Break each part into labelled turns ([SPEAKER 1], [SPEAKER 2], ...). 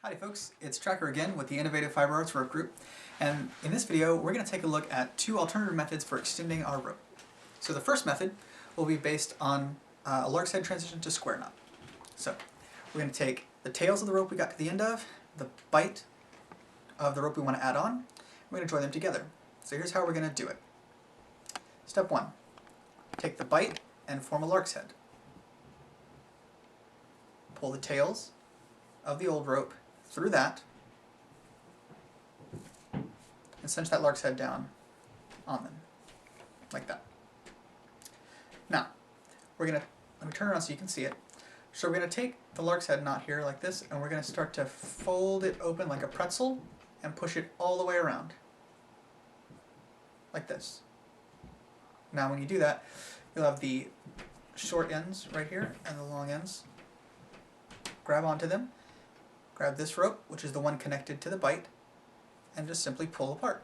[SPEAKER 1] Howdy folks, it's Tracker again with the Innovative Fiber Arts Rope Group, and in this video we're going to take a look at two alternative methods for extending our rope. So the first method will be based on a Lark's head transition to square knot. So we're going to take the tails of the rope we got to the end of, the bite of the rope we want to add on, we're going to join them together. So here's how we're going to do it. Step 1. Take the bite and form a Lark's head. Pull the tails of the old rope through that and cinch that Lark's head down on them, like that. Now, let me turn around so you can see it. So we're going to take the Lark's head knot here like this, and we're going to start to fold it open like a pretzel and push it all the way around, like this. Now when you do that, you'll have the short ends right here and the long ends. Grab onto them, grab this rope, which is the one connected to the bite, and just simply pull apart.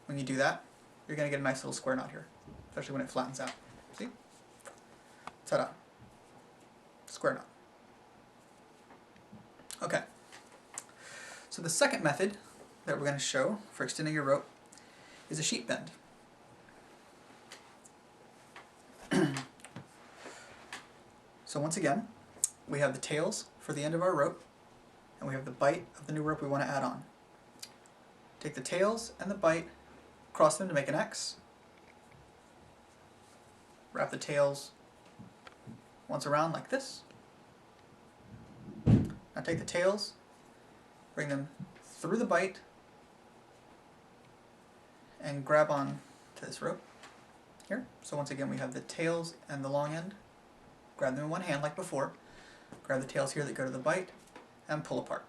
[SPEAKER 1] When you do that, you're going to get a nice little square knot here, especially when it flattens out. See? Ta-da. Square knot. Okay. So the second method that we're going to show for extending your rope is a sheet bend. So once again, we have the tails for the end of our rope, and we have the bite of the new rope we want to add on. Take the tails and the bite, cross them to make an X, wrap the tails once around like this. Now take the tails, bring them through the bite, and grab on to this rope here. So once again we have the tails and the long end. Grab them in one hand like before. Grab the tails here that go to the bite and pull apart,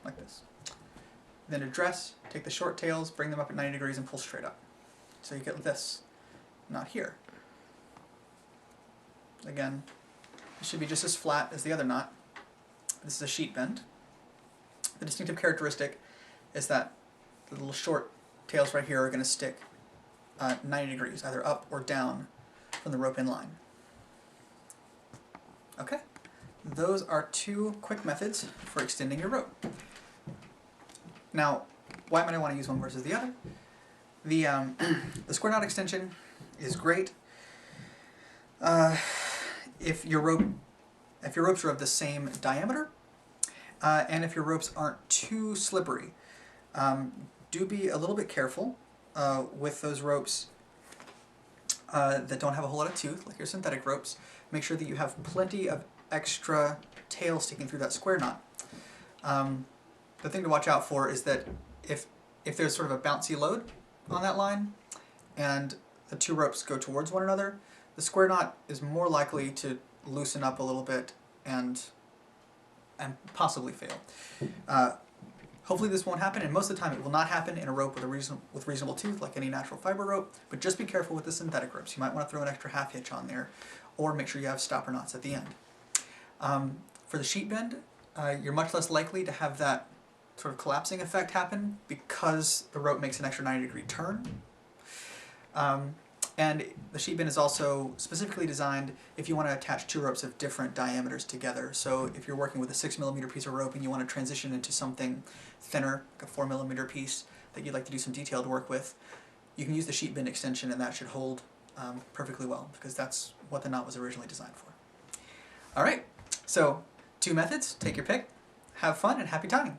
[SPEAKER 1] like this. Then to dress, take the short tails, bring them up at 90 degrees and pull straight up. So you get this knot here. Again, it should be just as flat as the other knot. This is a sheet bend. The distinctive characteristic is that the little short tails right here are going to stick 90 degrees, either up or down from the rope in line. Okay, those are two quick methods for extending your rope. Now, why might I want to use one versus the other? The square knot extension is great if your ropes are of the same diameter, and if your ropes aren't too slippery. Do be a little bit careful with those ropes that don't have a whole lot of tooth, like your synthetic ropes. Make sure that you have plenty of extra tail sticking through that square knot. The thing to watch out for is that if there's sort of a bouncy load on that line and the two ropes go towards one another, the square knot is more likely to loosen up a little bit and possibly fail. Hopefully this won't happen, and most of the time it will not happen in a rope with reasonable tooth, like any natural fiber rope, but just be careful with the synthetic ropes. You might want to throw an extra half hitch on there, or make sure you have stopper knots at the end. For the sheet bend, you're much less likely to have that sort of collapsing effect happen because the rope makes an extra 90-degree turn. And the sheet bend is also specifically designed if you want to attach two ropes of different diameters together. So if you're working with a 6mm piece of rope and you want to transition into something thinner, like a 4mm piece that you'd like to do some detailed work with, you can use the sheet bend extension, and that should hold perfectly well, because that's what the knot was originally designed for. Alright, so two methods, take your pick, have fun, and happy tying!